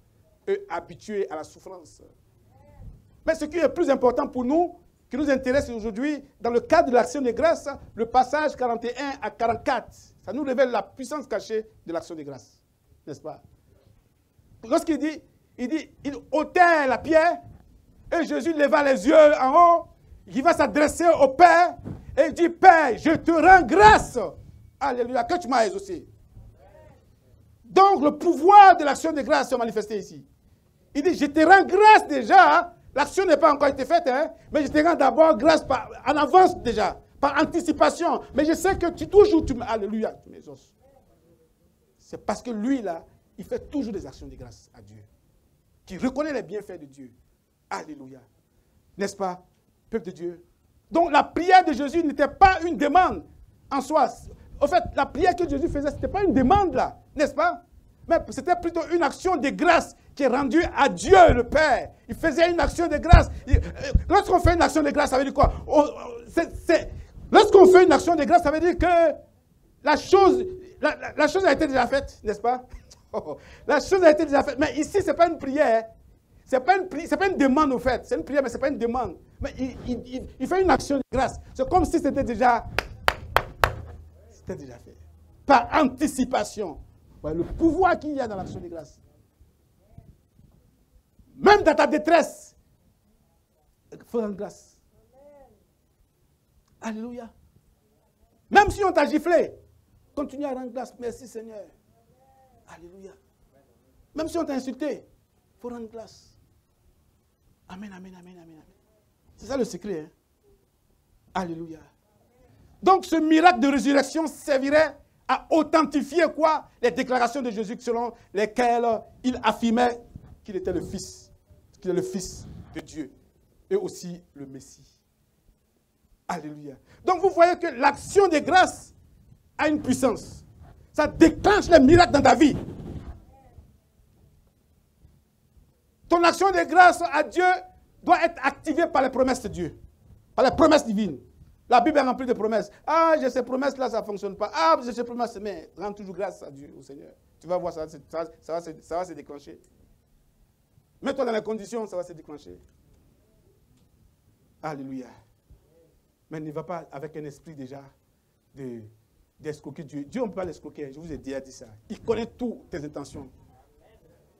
et habitué à la souffrance. Mais ce qui est plus important pour nous, qui nous intéresse aujourd'hui, dans le cadre de l'action de grâce, le passage 41 à 44, ça nous révèle la puissance cachée de l'action de grâce. N'est-ce pas? Lorsqu'il dit, il ôtait la pierre, et Jésus leva les yeux en haut, il va s'adresser au Père, et il dit, Père, je te rends grâce, alléluia, que tu m'as exaucé. Donc, le pouvoir de l'action de grâce est manifesté ici. Il dit, je te rends grâce déjà. Hein. L'action n'est pas encore été faite, hein, mais je te rends d'abord grâce en avance déjà, par anticipation. Mais je sais que toujours tu me... Alléluia, tu m'exauces. C'est parce que lui, là, il fait toujours des actions de grâce à Dieu. Qui reconnaît les bienfaits de Dieu. Alléluia. N'est-ce pas, peuple de Dieu? Donc la prière de Jésus n'était pas une demande en soi. En fait, la prière que Jésus faisait, ce n'était pas une demande là, n'est-ce pas? Mais c'était plutôt une action de grâce qui est rendue à Dieu le Père. Il faisait une action de grâce. Lorsqu'on fait une action de grâce, ça veut dire quoi? Lorsqu'on fait une action de grâce, ça veut dire que la chose a été déjà faite, n'est-ce pas? La chose a été déjà faite. Mais ici, ce n'est pas une prière. Ce n'est pas une demande au fait. C'est une prière, mais ce n'est pas une demande. Mais il fait une action de grâce. C'est comme si c'était déjà fait. Par anticipation. Le pouvoir qu'il y a dans l'action de grâce. Même dans ta détresse, il faut rendre grâce. Alléluia. Même si on t'a giflé, continue à rendre grâce. Merci Seigneur. Alléluia. Même si on t'a insulté, il faut rendre grâce. Amen, amen, amen, amen. C'est ça le secret. Hein? Alléluia. Donc ce miracle de résurrection servirait à authentifier quoi? Les déclarations de Jésus selon lesquelles il affirmait qu'il était le Fils, qu'il est le Fils de Dieu et aussi le Messie. Alléluia. Donc vous voyez que l'action de grâce a une puissance. Ça déclenche les miracles dans ta vie. Ton action de grâce à Dieu doit être activée par les promesses de Dieu, par les promesses divines. La Bible est remplie de promesses. Ah, j'ai ces promesses-là, ça ne fonctionne pas. Ah, j'ai ces promesses, mais rends toujours grâce à Dieu, au Seigneur. Tu vas voir, ça va se déclencher. Mets-toi dans les conditions, ça va se déclencher. Alléluia. Mais ne va pas avec un esprit déjà d'escroquer Dieu. Dieu, on ne peut pas l'escroquer. Je vous ai déjà dit ça. Il connaît toutes tes intentions.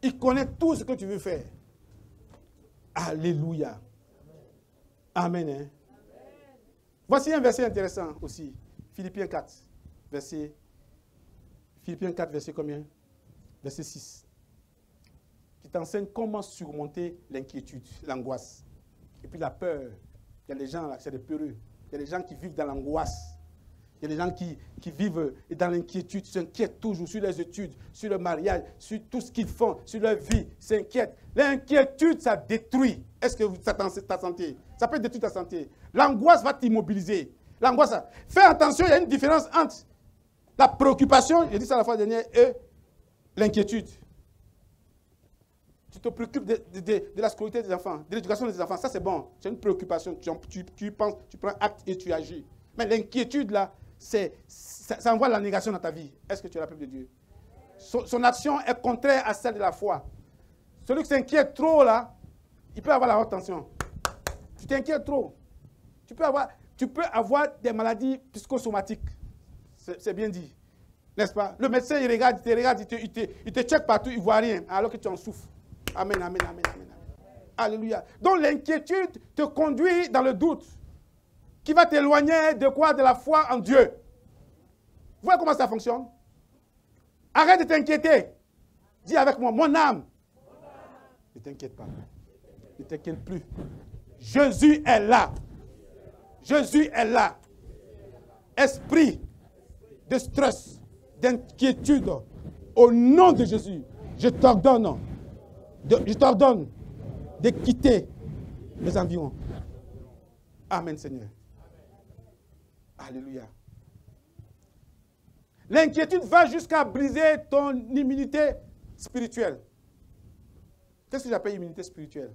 Il connaît tout ce que tu veux faire. Alléluia. Amen. Hein? Voici un verset intéressant aussi. Philippiens 4, verset combien? Verset 6. Qui t'enseigne comment surmonter l'inquiétude, l'angoisse. Et puis la peur. Il y a des gens là, c'est des peureux. Il y a des gens qui vivent dans l'angoisse. Il y a des gens qui vivent dans l'inquiétude, s'inquiètent toujours sur les études, sur le mariage, sur tout ce qu'ils font, sur leur vie, s'inquiètent. L'inquiétude, ça détruit. Est-ce que ta santé? Ça peut détruire ta santé. L'angoisse va t'immobiliser. L'angoisse, fais attention, il y a une différence entre la préoccupation, j'ai dit ça la fois dernière, et l'inquiétude. Tu te préoccupes de la scolarité des enfants, de l'éducation des enfants, ça c'est bon. C'est une préoccupation, tu penses, tu prends acte et tu agis. Mais l'inquiétude là, ça envoie la négation dans ta vie. Est-ce que tu es la peuple de Dieu? Son action est contraire à celle de la foi. Celui qui s'inquiète trop là, il peut avoir la haute tension. Tu t'inquiètes trop. Tu peux avoir des maladies psychosomatiques. C'est bien dit. N'est-ce pas? Le médecin, il te check partout, il ne voit rien, alors que tu en souffres. Amen, amen, amen, amen. Alléluia. Donc l'inquiétude te conduit dans le doute, qui va t'éloigner de quoi? De la foi en Dieu. Vous voyez comment ça fonctionne? Arrête de t'inquiéter. Dis avec moi, mon âme. Ne t'inquiète pas. Ne t'inquiète plus. Jésus est là. Jésus est là. Esprit de stress, d'inquiétude, au nom de Jésus, je t'ordonne de quitter les environs. Amen, Seigneur. Alléluia. L'inquiétude va jusqu'à briser ton immunité spirituelle. Qu'est-ce que j'appelle immunité spirituelle?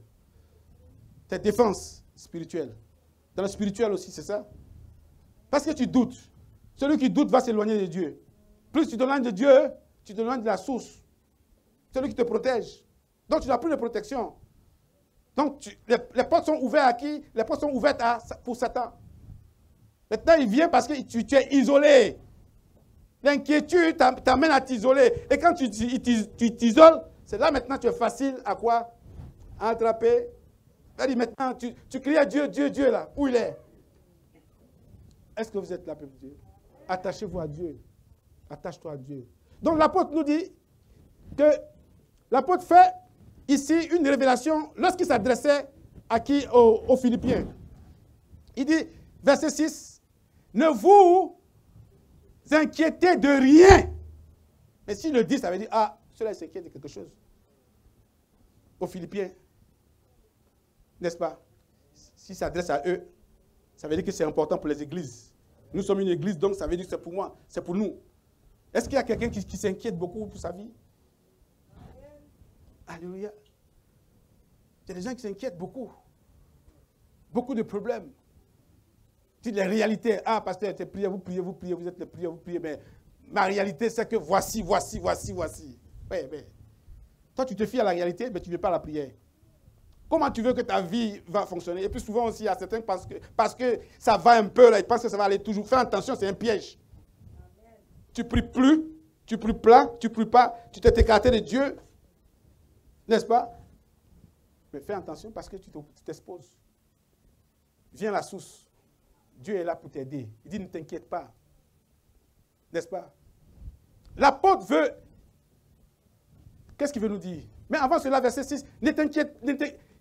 Tes défenses spirituelles. Dans le spirituel aussi, c'est ça? Parce que tu doutes. Celui qui doute va s'éloigner de Dieu. Plus tu t'éloignes de Dieu, tu t'éloignes de la source. Celui qui te protège. Donc tu n'as plus de protection. Donc les portes sont ouvertes à qui? Les portes sont ouvertes pour Satan. Maintenant, il vient parce que tu es isolé. L'inquiétude t'amène à t'isoler. Et quand tu t'isoles, c'est là maintenant tu es facile à quoi? À attraper. C'est-à-dire maintenant, tu cries à Dieu, Dieu, Dieu là. Où il est? Est-ce que vous êtes là, peuple de Dieu? Attachez-vous à Dieu. Attache-toi à Dieu. Donc l'apôtre nous dit que l'apôtre fait ici une révélation lorsqu'il s'adressait à qui? Aux Philippiens. Il dit, verset 6, ne vous inquiétez de rien. Mais s'il le dit, ça veut dire, ah, cela s'inquiète de quelque chose. Aux Philippiens, n'est-ce pas? S'il s'adresse à eux, ça veut dire que c'est important pour les églises. Nous sommes une église, donc ça veut dire que c'est pour moi, c'est pour nous. Est-ce qu'il y a quelqu'un qui s'inquiète beaucoup pour sa vie? Alléluia. Il y a des gens qui s'inquiètent beaucoup. Beaucoup de problèmes. Tu dis les réalités. Ah, pasteur, vous priez, vous êtes les prières, vous priez. Mais ma réalité, c'est que voici. Ouais, mais, toi, tu te fies à la réalité, mais tu ne veux pas à la prière. Comment tu veux que ta vie va fonctionner? Et puis souvent aussi, il y a certains, parce que ça va un peu, là, ils pensent que ça va aller toujours. Fais attention, c'est un piège. Amen. Tu pries plus, tu pries pas, tu t'es écarté de Dieu. N'est-ce pas? Mais fais attention parce que tu t'exposes. Viens à la source. Dieu est là pour t'aider. Il dit, ne t'inquiète pas. N'est-ce pas? L'apôtre veut... Qu'est-ce qu'il veut nous dire? Mais avant cela, verset 6,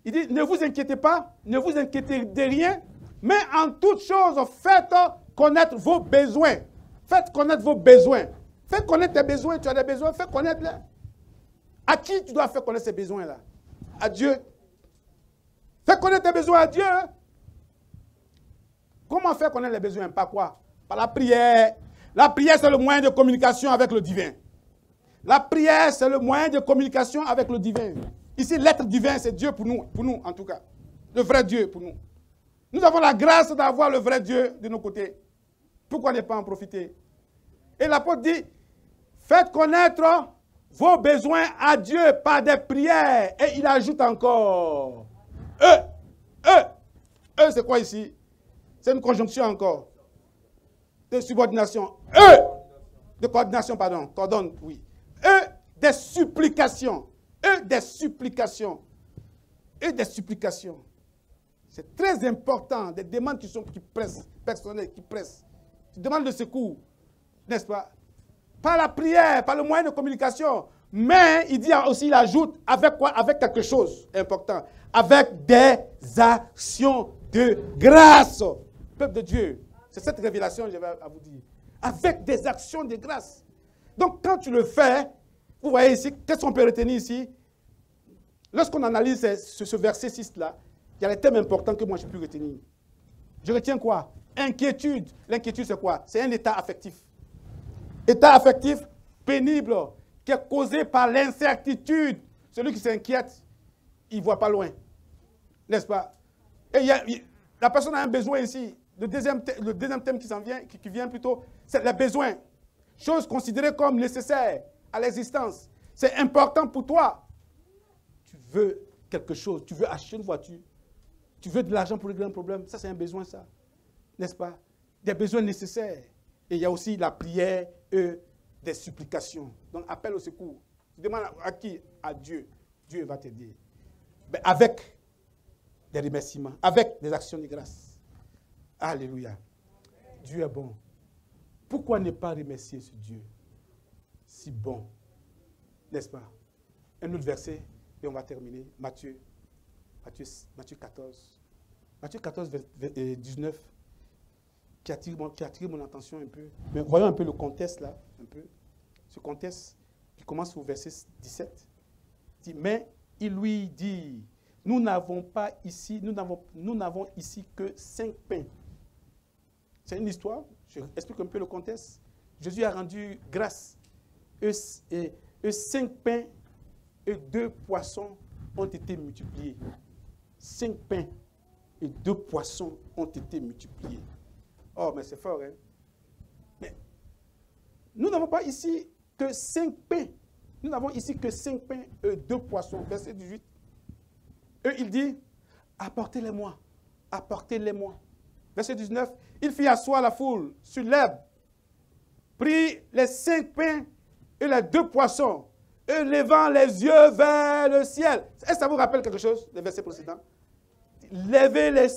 il dit, ne vous inquiétez pas, ne vous inquiétez de rien, mais en toute chose, faites connaître vos besoins. Faites connaître vos besoins. Faites connaître tes besoins, tu as des besoins, fais connaître-les. À qui tu dois faire connaître ces besoins-là? À Dieu. Fais connaître tes besoins à Dieu. Comment faire connaître les besoins? Par quoi? Par la prière. La prière, c'est le moyen de communication avec le divin. La prière, c'est le moyen de communication avec le divin. Ici, l'être divin, c'est Dieu pour nous en tout cas. Le vrai Dieu pour nous. Nous avons la grâce d'avoir le vrai Dieu de nos côtés. Pourquoi ne pas en profiter? Et l'apôtre dit, faites connaître vos besoins à Dieu par des prières. Et il ajoute encore, c'est quoi ici? C'est une conjonction encore. De subordination. De coordination, pardon. Coordonne, oui. Des supplications. Des supplications. Des supplications. C'est très important. Des demandes qui pressent, personnelles, qui pressent. Tu demandes le secours, n'est-ce pas? Par la prière, par le moyen de communication. Mais il dit aussi, il ajoute, avec quoi? Avec quelque chose d'important. Avec des actions de grâce. Peuple de Dieu. C'est cette révélation que j'avais à vous dire. Avec des actions de grâce. Donc, quand tu le fais, vous voyez ici, qu'est-ce qu'on peut retenir ici? Lorsqu'on analyse ce verset 6-là, il y a les thèmes importants que moi je peux retenir. Je retiens quoi? Inquiétude. L'inquiétude, c'est quoi? C'est un état affectif. État affectif pénible, qui est causé par l'incertitude. Celui qui s'inquiète, il ne voit pas loin. N'est-ce pas? Et la personne a un besoin ici. Le deuxième thème qui s'en vient, qui vient plutôt, c'est le besoin. Chose considérée comme nécessaire à l'existence. C'est important pour toi. Tu veux quelque chose, tu veux acheter une voiture, tu veux de l'argent pour régler un problème. Ça, c'est un besoin, ça. N'est-ce pas? Des besoins nécessaires. Et il y a aussi la prière et des supplications. Donc, appel au secours. Tu demandes à qui? À Dieu. Dieu va t'aider. Avec des remerciements, avec des actions de grâce. Alléluia. Dieu est bon. Pourquoi ne pas remercier ce Dieu si bon? N'est-ce pas? Un autre verset, et on va terminer. Matthieu 14. Matthieu 14, 19, qui attire mon attention un peu. Mais voyons un peu le contexte là, un peu. Ce contexte qui commence au verset 17. Il dit, mais il lui dit, nous n'avons ici que 5 pains. C'est une histoire, je explique un peu le contexte. Jésus a rendu grâce. Et 5 pains et 2 poissons ont été multipliés. 5 pains et 2 poissons ont été multipliés. Oh, mais c'est fort, hein? Mais nous n'avons pas ici que 5 pains. Nous n'avons ici que 5 pains et 2 poissons. Verset 18. Et il dit, apportez-les-moi. Apportez-les-moi. Verset 19. Il fit asseoir la foule sur l'herbe, prit les 5 pains et les 2 poissons, et levant les yeux vers le ciel. Est-ce que ça vous rappelle quelque chose, le verset précédent? Levez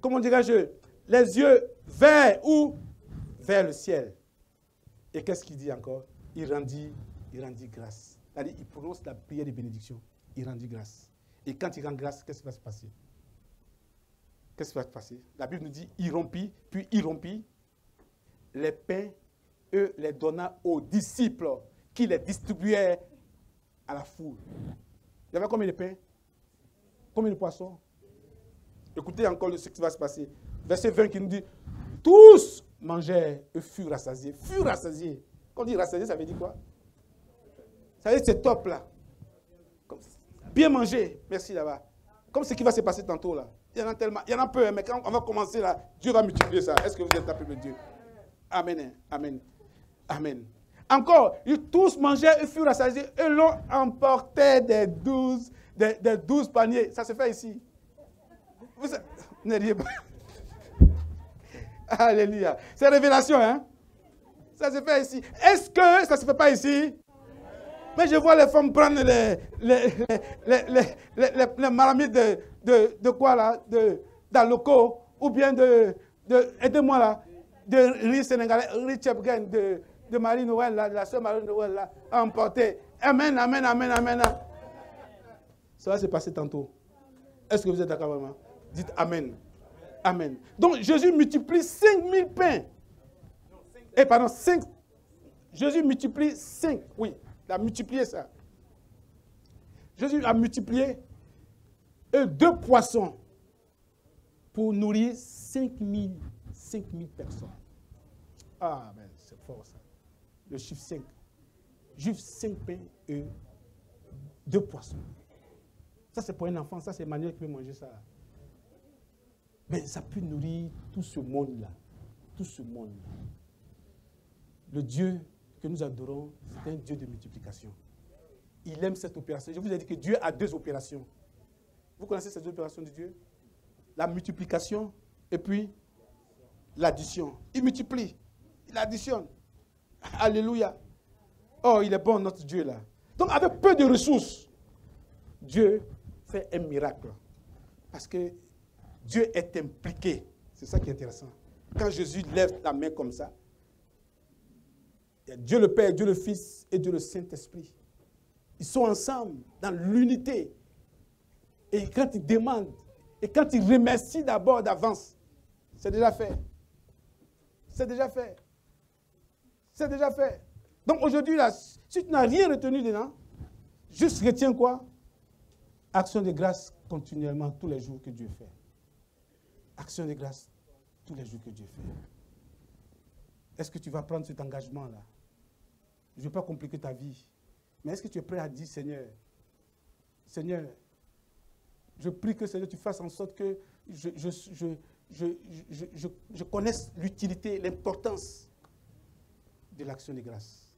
comment dirais-je, les yeux vers où? Vers le ciel. Et qu'est-ce qu'il dit encore? Il rendit grâce. C'est-à-dire, il prononce la prière de bénédiction. il rendit grâce. Et quand il rend grâce, qu'est-ce qui va se passer? Qu'est-ce qui va se passer? La Bible nous dit, il rompit, puis il rompit les pains, eux les donna aux disciples qui les distribuaient à la foule. Il y avait combien de pains? Combien de poissons? Écoutez encore ce qui va se passer. Verset 20 qui nous dit, tous mangeaient et furent rassasiés. Furent rassasiés. Quand on dit rassasiés, ça veut dire quoi? Ça veut dire que c'est top là. Bien manger. Merci là-bas. Comme ce qui va se passer tantôt là. Il y en a tellement. Il y en a peu, mais quand on va commencer là, Dieu va multiplier ça. Est-ce que vous êtes appelés de Dieu? Amen. Amen. Amen. Encore, ils tous mangeaient et furent rassasiés et l'on emportait des 12 paniers. Ça se fait ici. Vous ne riez pas. Alléluia. C'est révélation, hein? Ça se fait ici. Est-ce que ça ne se fait pas ici? Mais je vois les femmes prendre les maramites de quoi là? D'Aloko ou bien aidez-moi là, de riz sénégalais, riz tchèpgen, de Marie Noël, là, de la sœur Marie Noël, là, à emporter. Amen, amen, amen, amen. Ça va se passer tantôt. Est-ce que vous êtes d'accord avec moi? Dites amen. Amen. Donc Jésus multiplie 5000 pains. Et pardon, 5. Jésus multiplie 5. Oui, il a multiplié ça. Jésus a multiplié 2 poissons pour nourrir 5000 personnes. Ah, ben c'est fort ça. Le chiffre 5. Juste 5 pains et 2 poissons. Ça, c'est pour un enfant. Ça, c'est Emmanuel qui peut manger ça. Mais ça peut nourrir tout ce monde-là. Tout ce monde-là. Le Dieu que nous adorons, c'est un Dieu de multiplication. Il aime cette opération. Je vous ai dit que Dieu a 2 opérations. Vous connaissez ces 2 opérations de Dieu? La multiplication et puis l'addition. Il multiplie. Il additionne. Alléluia. Oh, il est bon, notre Dieu, là. Donc, avec peu de ressources, Dieu fait un miracle. Parce que Dieu est impliqué. C'est ça qui est intéressant. Quand Jésus lève la main comme ça, il y a Dieu le Père, Dieu le Fils et Dieu le Saint-Esprit. Ils sont ensemble dans l'unité. Et quand ils demandent, et quand ils remercient d'abord d'avance, c'est déjà fait. C'est déjà fait. C'est déjà fait. Donc aujourd'hui, là, si tu n'as rien retenu dedans, juste retiens quoi? Action de grâce continuellement tous les jours que Dieu fait. Action de grâce tous les jours que Dieu fait. Est-ce que tu vas prendre cet engagement-là? Je ne veux pas compliquer ta vie. Mais est-ce que tu es prêt à dire, Seigneur, Seigneur, je prie que Seigneur, tu fasses en sorte que je connaisse l'utilité, l'importance de l'action de grâce.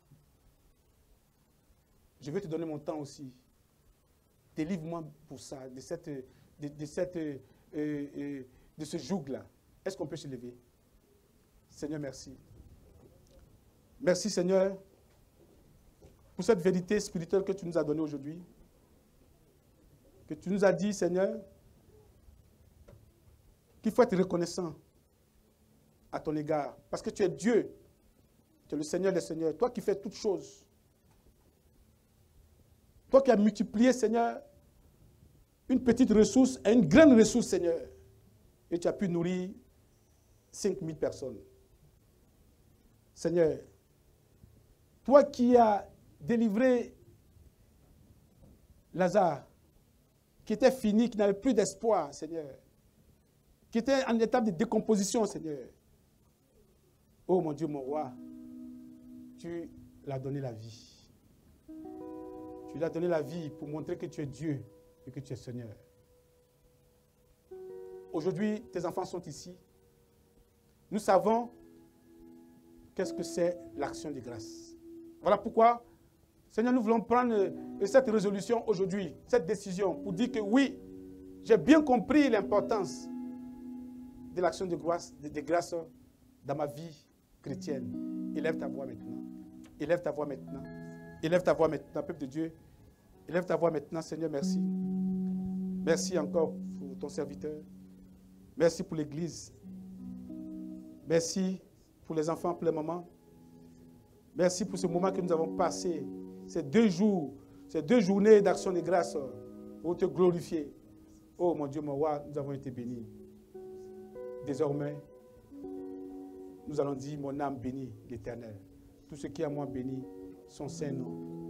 Je vais te donner mon temps aussi. Délivre-moi pour ça, de ce joug-là. Est-ce qu'on peut se lever? Seigneur, merci. Merci, Seigneur, pour cette vérité spirituelle que tu nous as donnée aujourd'hui. Que tu nous as dit, Seigneur, qu'il faut être reconnaissant à ton égard. Parce que tu es Dieu. Tu es le Seigneur des Seigneurs. Toi qui fais toutes choses. Toi qui as multiplié, Seigneur, une petite ressource à une grande ressource, Seigneur. Et tu as pu nourrir 5000 personnes. Seigneur, toi qui as délivré Lazare, qui était fini, qui n'avait plus d'espoir, Seigneur, qui était en état de décomposition, Seigneur. Oh mon Dieu, mon roi, tu l'as donné la vie. Tu lui as donné la vie pour montrer que tu es Dieu et que tu es Seigneur. Aujourd'hui, tes enfants sont ici. Nous savons qu'est-ce que c'est l'action de grâce. Voilà pourquoi, Seigneur, nous voulons prendre cette résolution aujourd'hui, cette décision, pour dire que oui, j'ai bien compris l'importance de l'action de grâce dans ma vie chrétienne. Élève ta voix maintenant. Élève ta voix maintenant. Élève ta voix maintenant, peuple de Dieu. Élève ta voix maintenant, Seigneur, merci. Merci encore pour ton serviteur. Merci pour l'Église. Merci pour les enfants, pour les mamans. Merci pour ce moment que nous avons passé, ces 2 jours, ces 2 journées d'action de grâce pour te glorifier. Oh mon Dieu, mon roi, nous avons été bénis. Désormais, nous allons dire, mon âme bénit l'Éternel. Tout ce qui est à moi bénit son Saint-Nom.